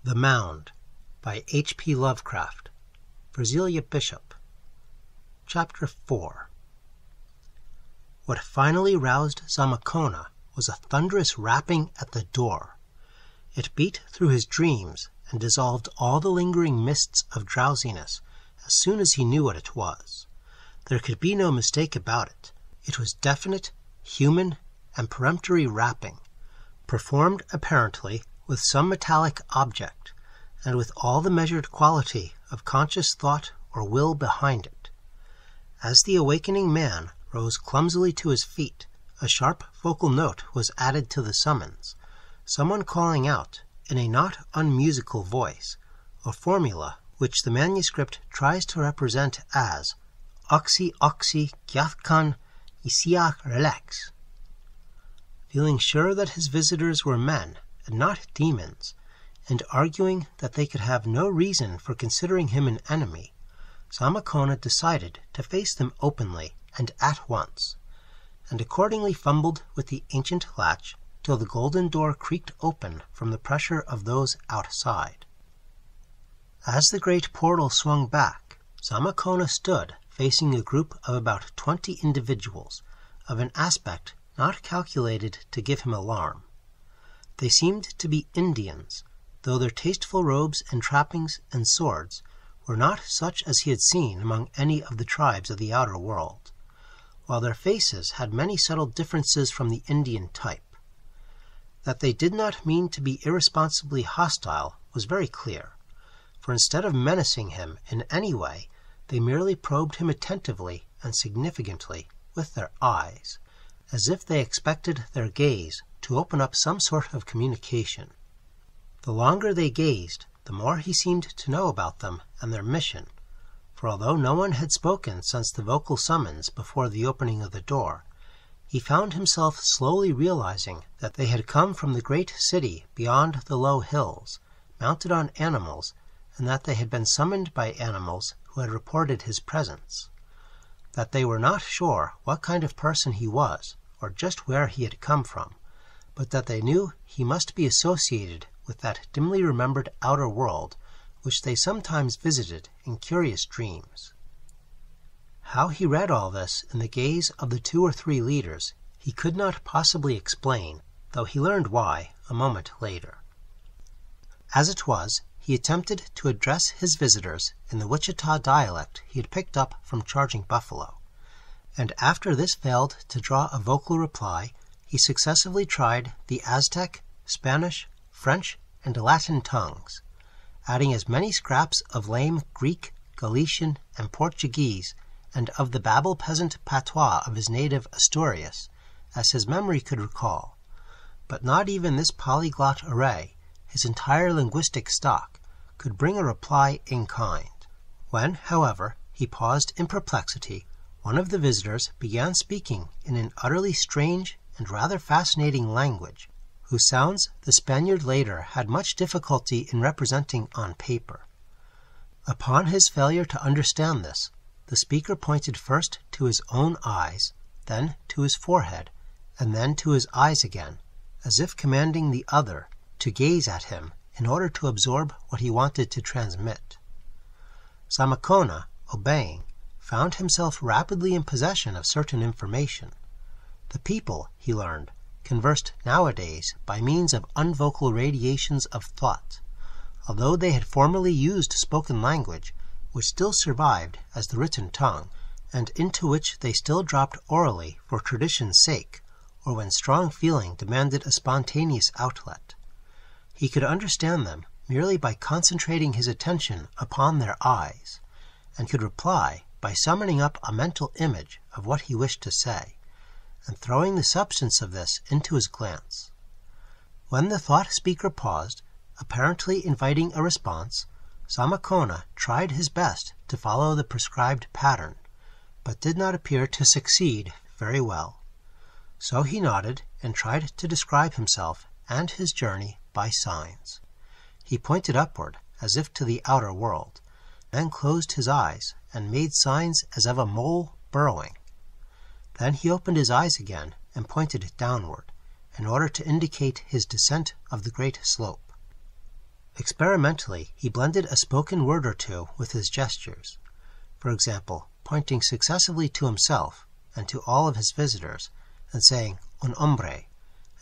The Mound by H.P. Lovecraft for Zealia Bishop. Chapter 4. What finally roused Zamacona was a thunderous rapping at the door. It beat through his dreams and dissolved all the lingering mists of drowsiness as soon as he knew what it was. There could be no mistake about it. It was definite, human, and peremptory rapping, performed apparently with some metallic object, and with all the measured quality of conscious thought or will behind it. As the awakening man rose clumsily to his feet, a sharp vocal note was added to the summons, someone calling out, in a not unmusical voice, a formula which the manuscript tries to represent as Oxy Oxy Gyathkan Isiach Relax. Feeling sure that his visitors were men and not demons, and arguing that they could have no reason for considering him an enemy, Zamacona decided to face them openly and at once, and accordingly fumbled with the ancient latch till the golden door creaked open from the pressure of those outside. As the great portal swung back, Zamacona stood facing a group of about 20 individuals, of an aspect not calculated to give him alarm. They seemed to be Indians, though their tasteful robes and trappings and swords were not such as he had seen among any of the tribes of the outer world, while their faces had many subtle differences from the Indian type. That they did not mean to be irresponsibly hostile was very clear, for instead of menacing him in any way, they merely probed him attentively and significantly with their eyes, as if they expected their gaze to open up some sort of communication. The longer they gazed, the more he seemed to know about them and their mission, for although no one had spoken since the vocal summons before the opening of the door, he found himself slowly realizing that they had come from the great city beyond the low hills, mounted on animals, and that they had been summoned by animals who had reported his presence. That they were not sure what kind of person he was, or just where he had come from, but that they knew he must be associated with that dimly remembered outer world which they sometimes visited in curious dreams. How he read all this in the gaze of the 2 or 3 leaders he could not possibly explain, though he learned why a moment later. As it was, he attempted to address his visitors in the Wichita dialect he had picked up from Charging Buffalo, and after this failed to draw a vocal reply, he successively tried the Aztec, Spanish, French, and Latin tongues, adding as many scraps of lame Greek, Galician, and Portuguese, and of the Babel peasant patois of his native Asturias, as his memory could recall. But not even this polyglot array, his entire linguistic stock, could bring a reply in kind. When, however, he paused in perplexity, one of the visitors began speaking in an utterly strange and rather fascinating language, whose sounds the Spaniard later had much difficulty in representing on paper. Upon his failure to understand this, the speaker pointed first to his own eyes, then to his forehead, and then to his eyes again, as if commanding the other to gaze at him in order to absorb what he wanted to transmit. Zamacona, obeying, found himself rapidly in possession of certain information. The people, he learned, conversed nowadays by means of unvocal radiations of thought, although they had formerly used spoken language, which still survived as the written tongue, and into which they still dropped orally for tradition's sake, or when strong feeling demanded a spontaneous outlet. He could understand them merely by concentrating his attention upon their eyes, and could reply by summoning up a mental image of what he wished to say, and throwing the substance of this into his glance. When the thought speaker paused, apparently inviting a response, Zamacona tried his best to follow the prescribed pattern, but did not appear to succeed very well. So he nodded and tried to describe himself and his journey by signs. He pointed upward, as if to the outer world, then closed his eyes and made signs as of a mole burrowing. Then he opened his eyes again and pointed downward, in order to indicate his descent of the great slope. Experimentally, he blended a spoken word or two with his gestures. For example, pointing successively to himself and to all of his visitors and saying, "un hombre,"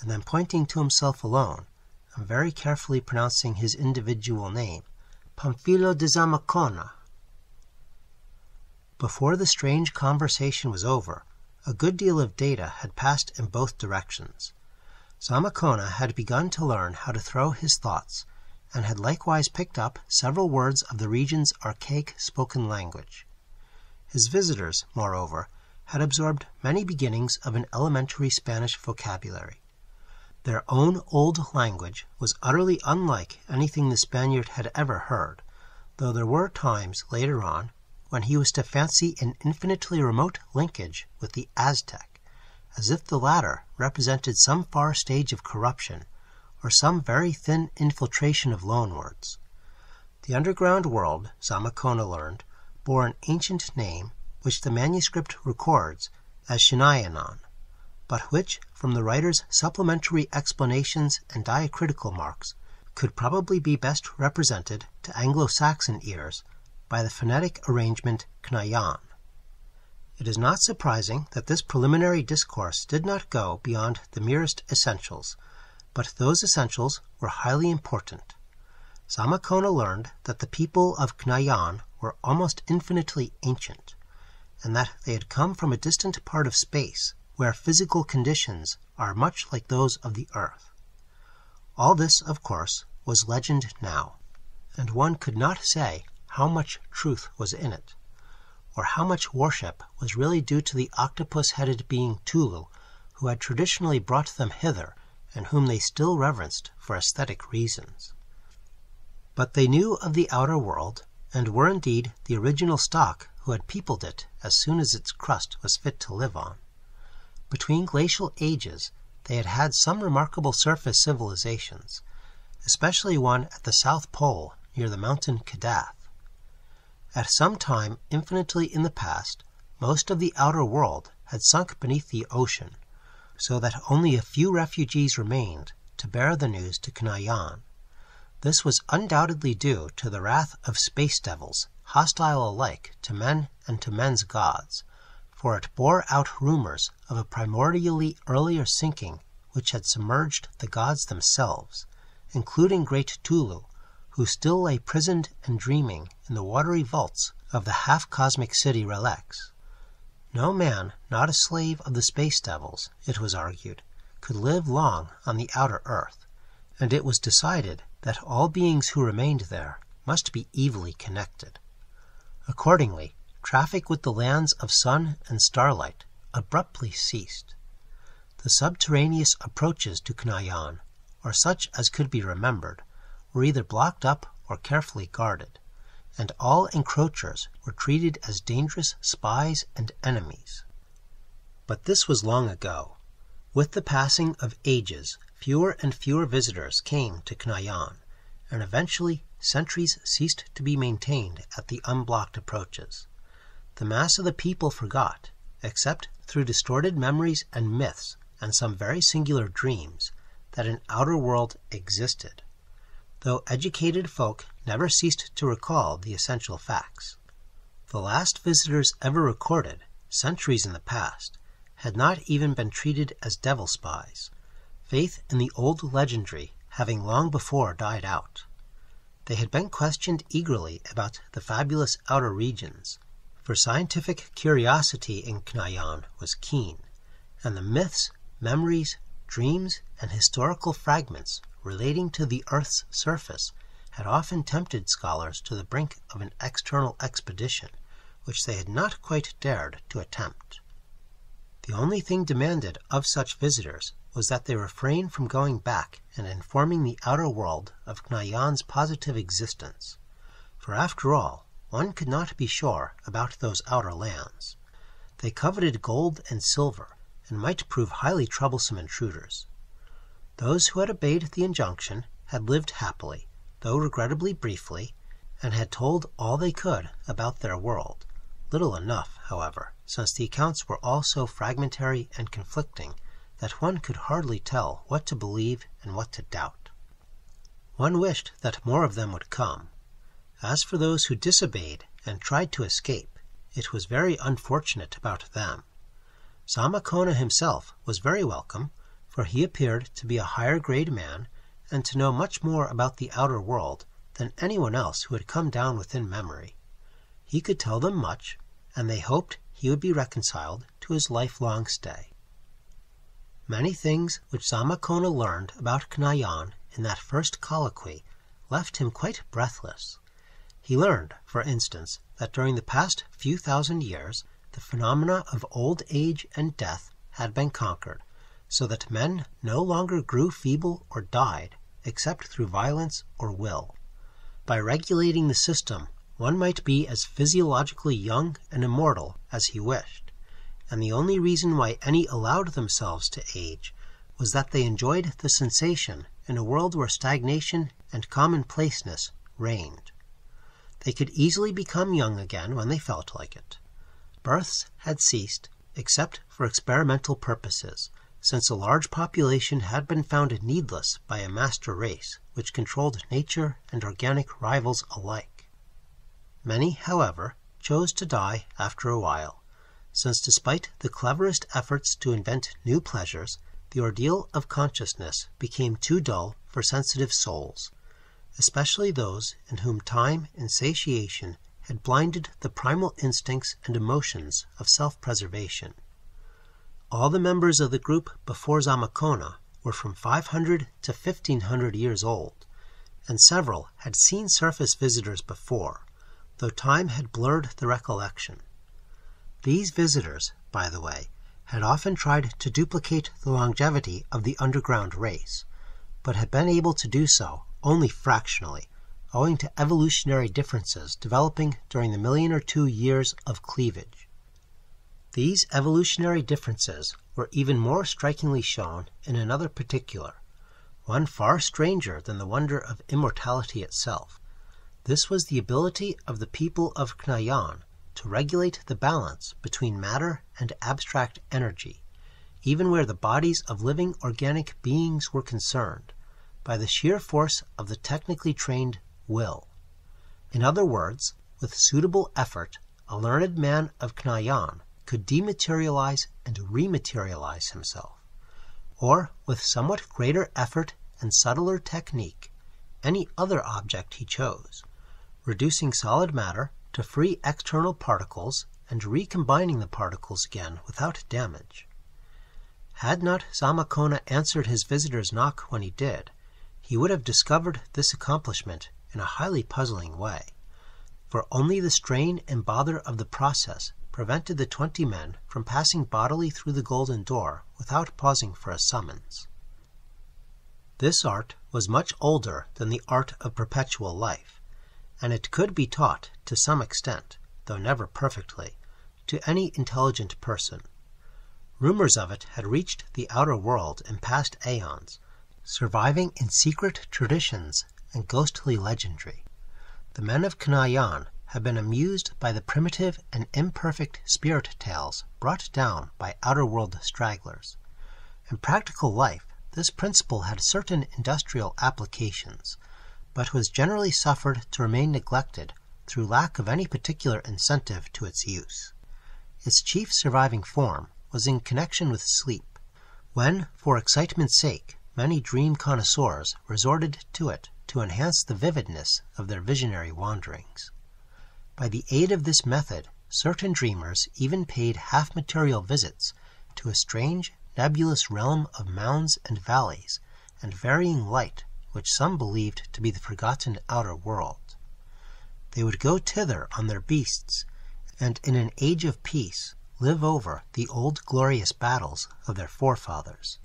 and then pointing to himself alone and very carefully pronouncing his individual name, Pamphilo de Zamacona. Before the strange conversation was over, a good deal of data had passed in both directions. Zamacona had begun to learn how to throw his thoughts, and had likewise picked up several words of the region's archaic spoken language. His visitors, moreover, had absorbed many beginnings of an elementary Spanish vocabulary. Their own old language was utterly unlike anything the Spaniard had ever heard, though there were times later on when he was to fancy an infinitely remote linkage with the Aztec, as if the latter represented some far stage of corruption, or some very thin infiltration of loanwords. The underground world, Zamacona learned, bore an ancient name which the manuscript records as Shinayanon, but which, from the writer's supplementary explanations and diacritical marks, could probably be best represented to Anglo-Saxon ears by the phonetic arrangement Knayan. It is not surprising that this preliminary discourse did not go beyond the merest essentials, but those essentials were highly important. Zamacona learned that the people of Knayan were almost infinitely ancient, and that they had come from a distant part of space where physical conditions are much like those of the earth. All this, of course, was legend now, and one could not say how much truth was in it, or how much worship was really due to the octopus-headed being Tulu, who had traditionally brought them hither, and whom they still reverenced for aesthetic reasons. But they knew of the outer world, and were indeed the original stock who had peopled it as soon as its crust was fit to live on. Between glacial ages, they had had some remarkable surface civilizations, especially one at the South Pole near the mountain Kadath. At some time infinitely in the past, most of the outer world had sunk beneath the ocean, so that only a few refugees remained to bear the news to Knayan. This was undoubtedly due to the wrath of space devils, hostile alike to men and to men's gods, for it bore out rumors of a primordially earlier sinking which had submerged the gods themselves, including great Tulu, who still lay prisoned and dreaming in the watery vaults of the half-cosmic city Relax. No man, not a slave of the space devils, it was argued, could live long on the outer earth, and it was decided that all beings who remained there must be evilly connected. Accordingly, traffic with the lands of sun and starlight abruptly ceased. The subterraneous approaches to Knayan, or such as could be remembered, were either blocked up or carefully guarded, and all encroachers were treated as dangerous spies and enemies. But this was long ago. With the passing of ages, fewer and fewer visitors came to Knayan, and eventually sentries ceased to be maintained at the unblocked approaches. The mass of the people forgot, except through distorted memories and myths and some very singular dreams, that an outer world existed, though educated folk never ceased to recall the essential facts. The last visitors ever recorded, centuries in the past, had not even been treated as devil spies, faith in the old legendary having long before died out. They had been questioned eagerly about the fabulous outer regions, for scientific curiosity in Knayan was keen, and the myths, memories, dreams, and historical fragments relating to the Earth's surface had often tempted scholars to the brink of an external expedition, which they had not quite dared to attempt. The only thing demanded of such visitors was that they refrain from going back and informing the outer world of Knayan's positive existence, for after all, one could not be sure about those outer lands. They coveted gold and silver, and might prove highly troublesome intruders. Those who had obeyed the injunction had lived happily, though regrettably briefly, and had told all they could about their world. Little enough, however, since the accounts were all so fragmentary and conflicting that one could hardly tell what to believe and what to doubt. One wished that more of them would come. As for those who disobeyed and tried to escape, it was very unfortunate about them. Zamakona himself was very welcome, for he appeared to be a higher-grade man and to know much more about the outer world than anyone else who had come down within memory. He could tell them much, and they hoped he would be reconciled to his lifelong stay. Many things which Zamakona learned about Knyaun in that first colloquy left him quite breathless. He learned, for instance, that during the past few thousand years the phenomena of old age and death had been conquered, so that men no longer grew feeble or died except through violence or will. By regulating the system, one might be as physiologically young and immortal as he wished, and the only reason why any allowed themselves to age was that they enjoyed the sensation in a world where stagnation and commonplaceness reigned. They could easily become young again when they felt like it. Births had ceased, except for experimental purposes, since a large population had been found needless by a master race which controlled nature and organic rivals alike. Many, however, chose to die after a while, since despite the cleverest efforts to invent new pleasures, the ordeal of consciousness became too dull for sensitive souls, especially those in whom time and satiation had blinded the primal instincts and emotions of self-preservation. All the members of the group before Zamakona were from 500 to 1500 years old, and several had seen surface visitors before, though time had blurred the recollection. These visitors, by the way, had often tried to duplicate the longevity of the underground race, but had been able to do so only fractionally, owing to evolutionary differences developing during the million or two years of cleavage. These evolutionary differences were even more strikingly shown in another particular, one far stranger than the wonder of immortality itself. This was the ability of the people of Knyaun to regulate the balance between matter and abstract energy, even where the bodies of living organic beings were concerned, by the sheer force of the technically trained will. In other words, with suitable effort, a learned man of Knyaun could dematerialize and rematerialize himself, or with somewhat greater effort and subtler technique, any other object he chose, reducing solid matter to free external particles and recombining the particles again without damage. Had not Zamakona answered his visitor's knock when he did, he would have discovered this accomplishment in a highly puzzling way, for only the strain and bother of the process prevented the 20 men from passing bodily through the golden door without pausing for a summons. This art was much older than the art of perpetual life, and it could be taught to some extent, though never perfectly, to any intelligent person. Rumors of it had reached the outer world in past aeons, surviving in secret traditions and ghostly legendry. The men of Knyaun have been amused by the primitive and imperfect spirit tales brought down by outer world stragglers. In practical life, this principle had certain industrial applications, but was generally suffered to remain neglected through lack of any particular incentive to its use. Its chief surviving form was in connection with sleep, when, for excitement's sake, many dream connoisseurs resorted to it to enhance the vividness of their visionary wanderings. By the aid of this method, certain dreamers even paid half-material visits to a strange, nebulous realm of mounds and valleys and varying light which some believed to be the forgotten outer world. They would go thither on their beasts, and in an age of peace live over the old glorious battles of their forefathers.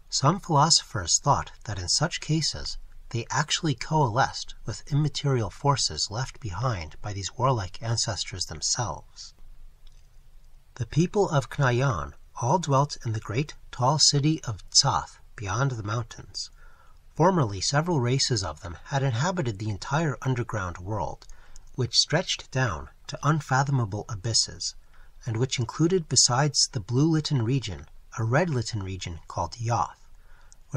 Some philosophers thought that in such cases they actually coalesced with immaterial forces left behind by these warlike ancestors themselves. The people of Knyaun all dwelt in the great tall city of Tsath beyond the mountains. Formerly several races of them had inhabited the entire underground world, which stretched down to unfathomable abysses, and which included besides the blue-litten region a red-litten region called Yoth,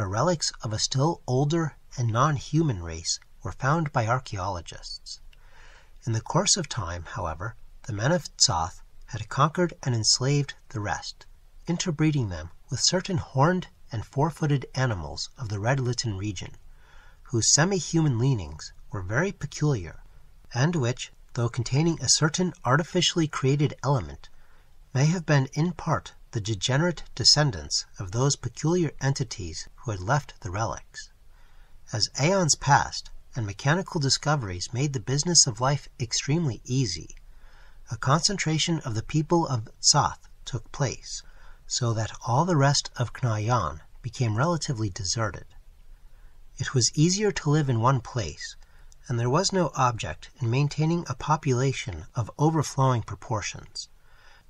where relics of a still older and non-human race were found by archaeologists. In the course of time, however, the men of Tzoth had conquered and enslaved the rest, interbreeding them with certain horned and four-footed animals of the Red Litten region, whose semi-human leanings were very peculiar, and which, though containing a certain artificially created element, may have been in part the degenerate descendants of those peculiar entities who had left the relics. As aeons passed, and mechanical discoveries made the business of life extremely easy, a concentration of the people of Tzoth took place, so that all the rest of Knayaan became relatively deserted. It was easier to live in one place, and there was no object in maintaining a population of overflowing proportions.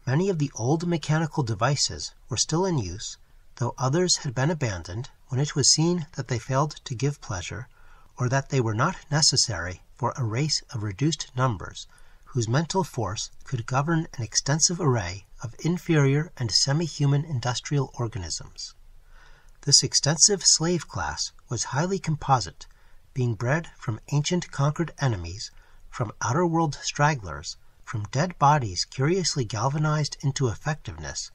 Many of the old mechanical devices were still in use, though others had been abandoned when it was seen that they failed to give pleasure, or that they were not necessary for a race of reduced numbers, whose mental force could govern an extensive array of inferior and semi-human industrial organisms. This extensive slave class was highly composite, being bred from ancient conquered enemies, from outer-world stragglers, from dead bodies curiously galvanized into effectiveness,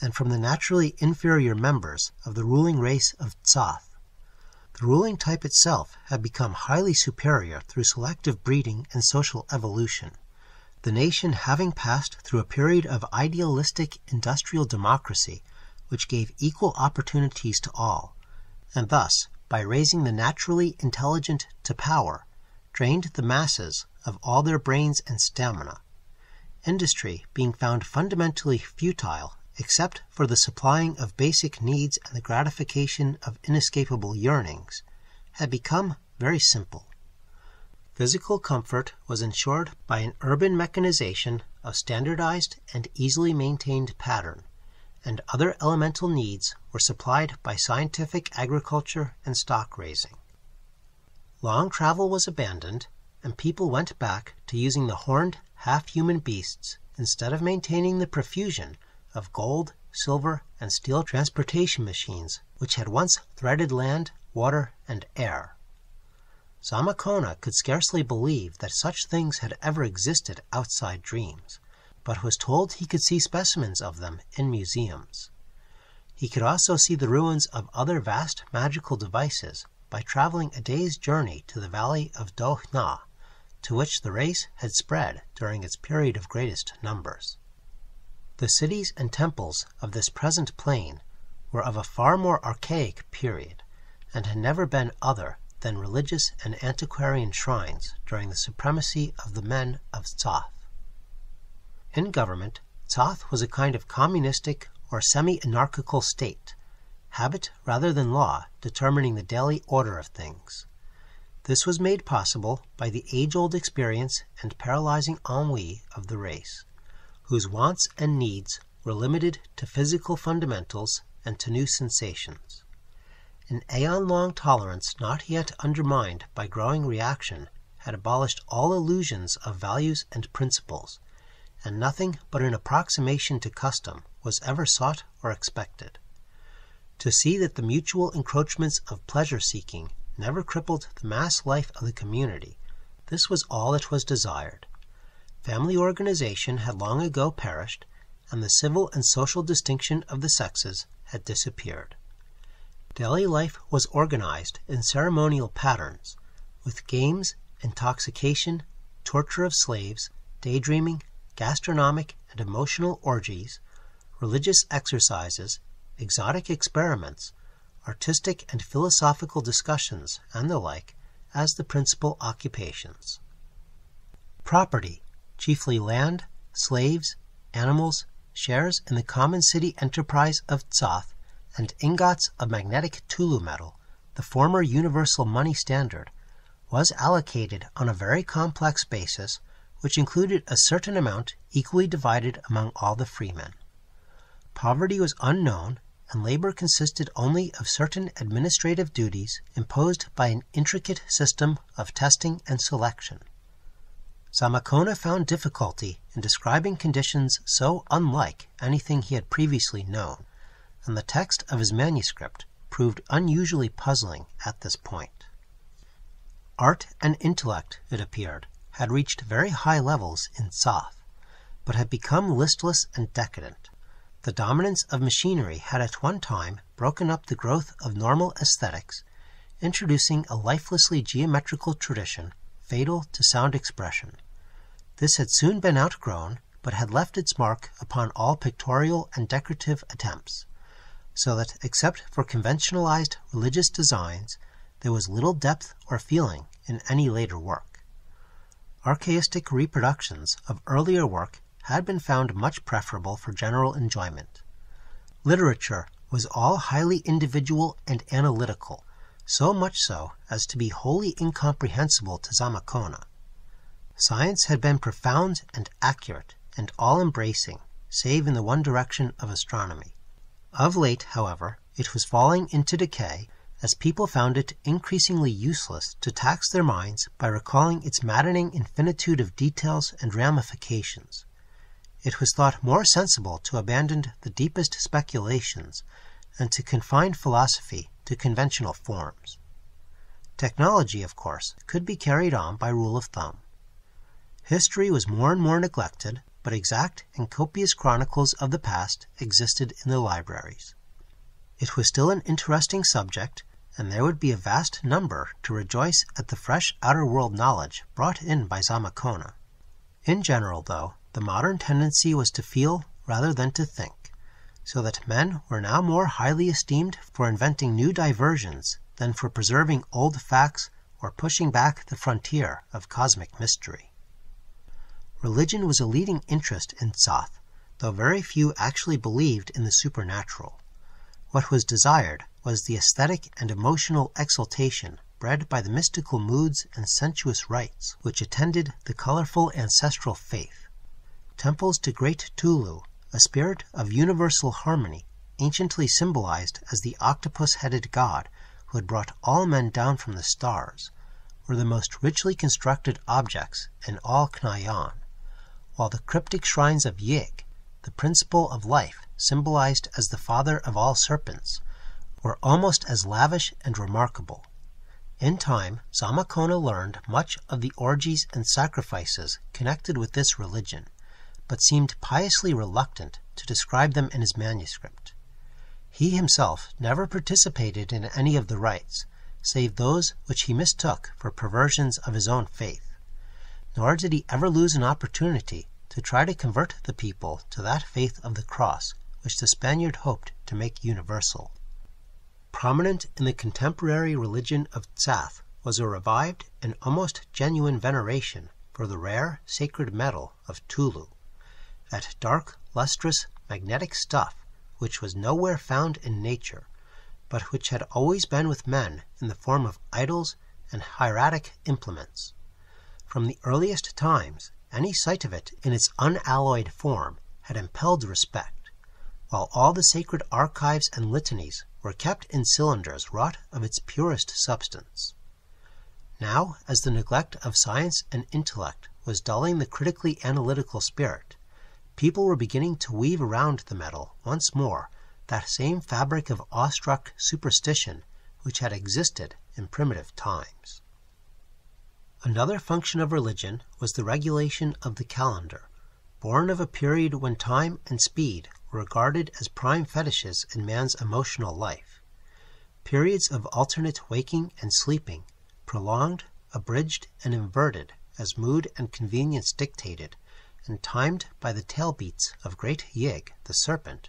and from the naturally inferior members of the ruling race of Tzoth. The ruling type itself had become highly superior through selective breeding and social evolution, the nation having passed through a period of idealistic industrial democracy which gave equal opportunities to all, and thus, by raising the naturally intelligent to power, drained the masses of all their brains and stamina. Industry being found fundamentally futile except for the supplying of basic needs and the gratification of inescapable yearnings, had become very simple. Physical comfort was ensured by an urban mechanization of standardized and easily maintained pattern, and other elemental needs were supplied by scientific agriculture and stock raising. Long travel was abandoned, and people went back to using the horned, half-human beasts instead of maintaining the profusion of gold, silver, and steel transportation machines which had once threaded land, water, and air. Zamacona could scarcely believe that such things had ever existed outside dreams, but was told he could see specimens of them in museums. He could also see the ruins of other vast magical devices by traveling a day's journey to the valley of Do-Hna, to which the race had spread during its period of greatest numbers. The cities and temples of this present plain were of a far more archaic period, and had never been other than religious and antiquarian shrines during the supremacy of the men of Tzoth. In government, Tzoth was a kind of communistic or semi-anarchical state, habit rather than law determining the daily order of things. This was made possible by the age-old experience and paralyzing ennui of the race, whose wants and needs were limited to physical fundamentals and to new sensations. An aeon-long tolerance not yet undermined by growing reaction had abolished all illusions of values and principles, and nothing but an approximation to custom was ever sought or expected. To see that the mutual encroachments of pleasure-seeking never crippled the mass life of the community, this was all that was desired. Family organization had long ago perished, and the civil and social distinction of the sexes had disappeared. Daily life was organized in ceremonial patterns, with games, intoxication, torture of slaves, daydreaming, gastronomic and emotional orgies, religious exercises, exotic experiments, artistic and philosophical discussions, and the like, as the principal occupations. Property, chiefly land, slaves, animals, shares in the common city enterprise of Tzoth, and ingots of magnetic Tulu metal, the former universal money standard, was allocated on a very complex basis, which included a certain amount equally divided among all the freemen. Poverty was unknown, and labor consisted only of certain administrative duties imposed by an intricate system of testing and selection. Zamacona found difficulty in describing conditions so unlike anything he had previously known, and the text of his manuscript proved unusually puzzling at this point. Art and intellect, it appeared, had reached very high levels in Tsath, but had become listless and decadent. The dominance of machinery had at one time broken up the growth of normal aesthetics, introducing a lifelessly geometrical tradition fatal to sound expression. This had soon been outgrown, but had left its mark upon all pictorial and decorative attempts, so that except for conventionalized religious designs, there was little depth or feeling in any later work. Archaistic reproductions of earlier work had been found much preferable for general enjoyment. Literature was all highly individual and analytical, so much so as to be wholly incomprehensible to Zamakona. Science had been profound and accurate and all-embracing, save in the one direction of astronomy. Of late, however, it was falling into decay, as people found it increasingly useless to tax their minds by recalling its maddening infinitude of details and ramifications. It was thought more sensible to abandon the deepest speculations and to confine philosophy to conventional forms. Technology, of course, could be carried on by rule of thumb. History was more and more neglected, but exact and copious chronicles of the past existed in the libraries. It was still an interesting subject, and there would be a vast number to rejoice at the fresh outer world knowledge brought in by Zamakona. In general, though, the modern tendency was to feel rather than to think, so that men were now more highly esteemed for inventing new diversions than for preserving old facts or pushing back the frontier of cosmic mystery. Religion was a leading interest in Tsath, though very few actually believed in the supernatural. What was desired was the aesthetic and emotional exaltation bred by the mystical moods and sensuous rites which attended the colorful ancestral faith. Temples to Great Tulu, a spirit of universal harmony, anciently symbolized as the octopus-headed god who had brought all men down from the stars, were the most richly constructed objects in all Knyan, while the cryptic shrines of Yig, the principle of life symbolized as the father of all serpents, were almost as lavish and remarkable. In time, Zamakona learned much of the orgies and sacrifices connected with this religion, but seemed piously reluctant to describe them in his manuscript. He himself never participated in any of the rites, save those which he mistook for perversions of his own faith. Nor did he ever lose an opportunity to try to convert the people to that faith of the cross which the Spaniard hoped to make universal. Prominent in the contemporary religion of Tsath was a revived and almost genuine veneration for the rare sacred metal of Tulu, that dark, lustrous, magnetic stuff which was nowhere found in nature, but which had always been with men in the form of idols and hieratic implements. From the earliest times, any sight of it in its unalloyed form had impelled respect, while all the sacred archives and litanies were kept in cylinders wrought of its purest substance. Now, as the neglect of science and intellect was dulling the critically analytical spirit, people were beginning to weave around the metal once more that same fabric of awestruck superstition which had existed in primitive times. Another function of religion was the regulation of the calendar, born of a period when time and speed were regarded as prime fetishes in man's emotional life. Periods of alternate waking and sleeping, prolonged, abridged, and inverted as mood and convenience dictated, and timed by the tail beats of great Yig, the serpent,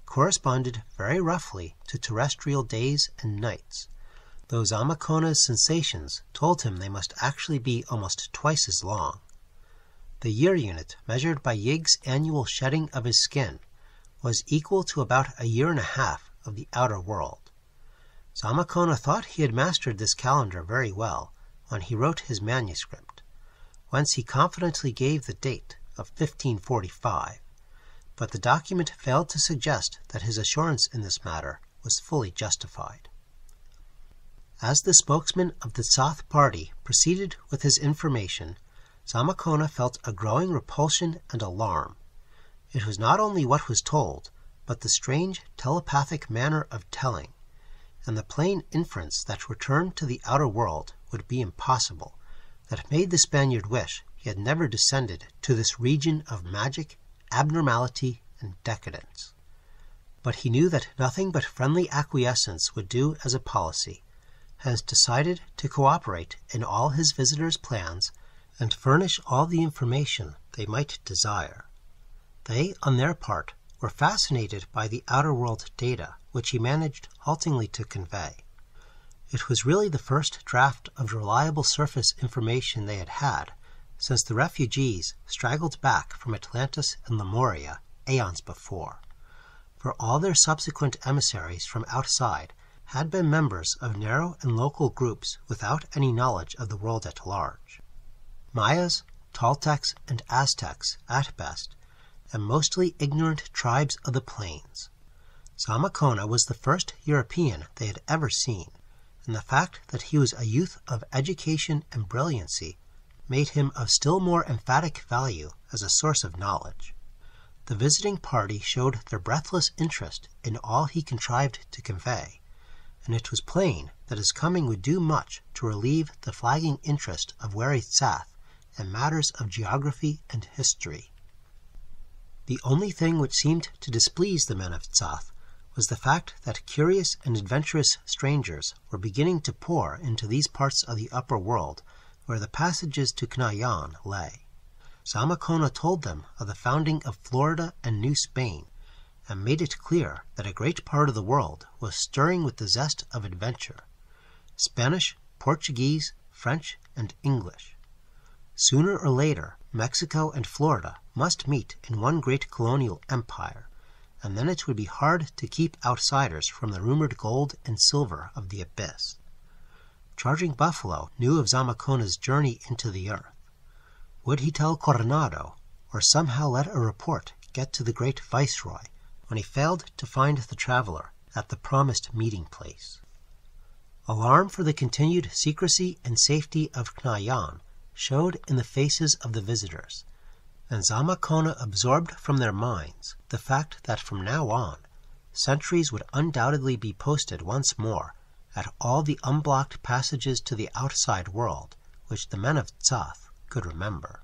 corresponded very roughly to terrestrial days and nights, though Zamakona's sensations told him they must actually be almost twice as long. The year unit, measured by Yig's annual shedding of his skin, was equal to about a year and a half of the outer world. Zamakona thought he had mastered this calendar very well when he wrote his manuscript, whence he confidently gave the date of 1545, but the document failed to suggest that his assurance in this matter was fully justified. As the spokesman of the Tsath party proceeded with his information, Zamakona felt a growing repulsion and alarm. It was not only what was told, but the strange telepathic manner of telling, and the plain inference that return to the outer world would be impossible, that made the Spaniard wish he had never descended to this region of magic, abnormality, and decadence. But he knew that nothing but friendly acquiescence would do as a policy, hence decided to cooperate in all his visitors' plans and furnish all the information they might desire. They, on their part, were fascinated by the outer world data, which he managed haltingly to convey. It was really the first draft of reliable surface information they had had since the refugees straggled back from Atlantis and Lemuria aeons before. For all their subsequent emissaries from outside had been members of narrow and local groups without any knowledge of the world at large. Mayas, Toltecs, and Aztecs at best, and mostly ignorant tribes of the plains. Zamacona was the first European they had ever seen, and the fact that he was a youth of education and brilliancy made him of still more emphatic value as a source of knowledge. The visiting party showed their breathless interest in all he contrived to convey, and it was plain that his coming would do much to relieve the flagging interest of wary Tsath in matters of geography and history. The only thing which seemed to displease the men of Tsath was the fact that curious and adventurous strangers were beginning to pour into these parts of the upper world where the passages to Cnayan lay. Zamacona told them of the founding of Florida and New Spain, and made it clear that a great part of the world was stirring with the zest of adventure. Spanish, Portuguese, French, and English. Sooner or later, Mexico and Florida must meet in one great colonial empire, and then it would be hard to keep outsiders from the rumored gold and silver of the abyss. Charging Buffalo knew of Zamacona's journey into the earth. Would he tell Coronado, or somehow let a report get to the great viceroy when he failed to find the traveler at the promised meeting place? Alarm for the continued secrecy and safety of Cnayan showed in the faces of the visitors, and Zamacona absorbed from their minds the fact that from now on, sentries would undoubtedly be posted once more at all the unblocked passages to the outside world which the men of Tsath could remember.